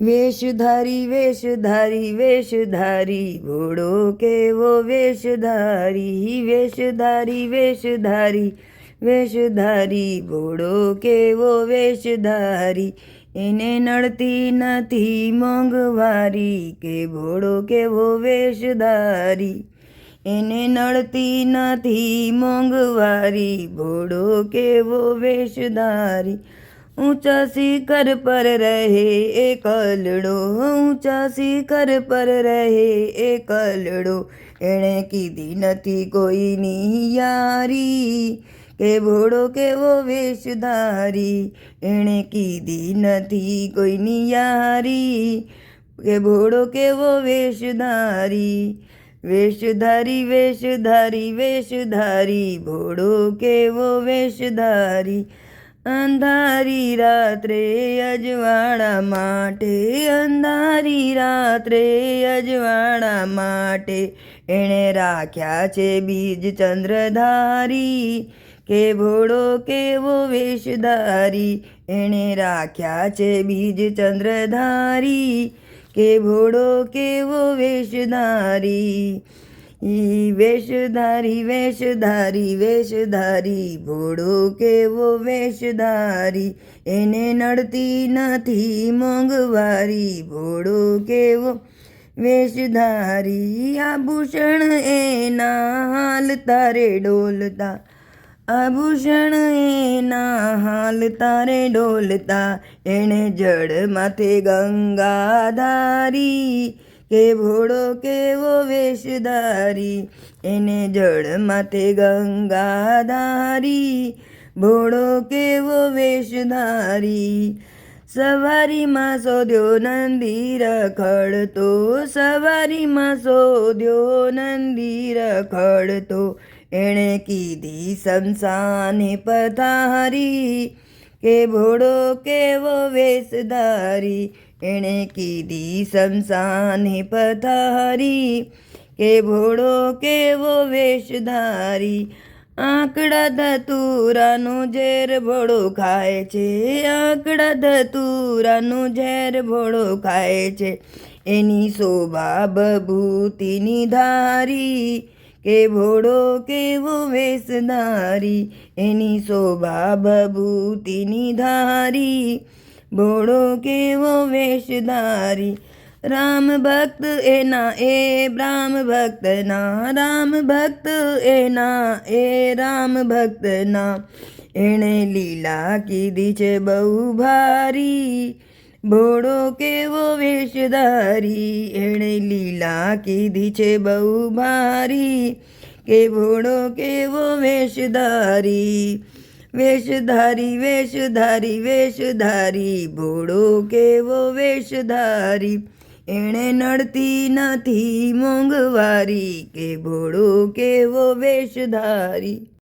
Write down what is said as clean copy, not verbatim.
વેશધારી વેશધારી વેશધારી ઘોડો કેવો વેશધારી વેશધારી વેશધારી વેશધારી ઘોડો કેવો વેશધારી એને નડતી નથી મોંઘવારી કે ઘોડો કેવો વેશધારી એને નડતી નથી મોંઘવારી ઘોડો કેવો વેશધારી ઊંચા શિખર પર રહે એ કલડો ઊંચા શિખર પર રહે એ કલડો એણે કીધી નથી કોઈની યારી કે ઘોડો કેવો વેશધારી એણે કીધી નથી કોઈની યારી કે ઘોડો કેવો વેશધારી વેશધારી વેશધારી વેશધારી ઘોડો કેવો વેશધારી અંધારી રાત્રે અજવાળા માટે અંધારી રાત્રે અજવાળા માટે એણે રાખ્યા છે બીજ ચંદ્રધારી કે ઘોડો કેવો વેશધારી એણે રાખ્યા છે બીજ ચંદ્રધારી કે ઘોડો કેવો વેશધારી વેશધારી વેશધારી વેશધારી ઘોડો કેવો વેશધારી એને નડતી નથી મોંઘવારી ઘોડો કેવો વેશધારી આભૂષણ એના હાલતા રે ડોલતા આભૂષણ એના હાલતા રે ડોલતા એણે જળ માથે ગંગાધારી કે ઘોડો કેવો વેશધારી એને જળ માથે ગંગાધારી ઘોડો કેવો વેશધારી સવારીમાં શોધ્યો નંદી રખડતો સવારીમાં શોધ્યો નંદી રખડતો એણે કીધી શમશાને પથારી કે ઘોડો કેવો વેશધારી એણે કીધી શમશાને પથારી કે ઘોડો કેવો વેશધારી આંકડા ધતુરાનો ઝેર ભોળો ખાય છે આંકડા ધતુરાનો ઝેર ભોળો ખાય છે એની શોભા બભૂતિની ધારી કે ઘોડો કેવો વેશધારી એની શોભા બભૂતિની ધારી ઘોડો કેવો વેશધારી રામ ભક્ત એના એ રામ ભક્તના રામ ભક્ત એના એ રામ ભક્તના એણે લીલા કીધી છે બહુ ભારી ઘોડો કેવો વેશધારી એણે લીલા કીધી છે બહુ ભારી કે ઘોડો કેવો વેશધારી વેશધારી વેશધારી વેશધારી ઘોડો કેવો વેશધારી એણે નડતી નથી મોંઘવારી કે ઘોડો કેવો વેશધારી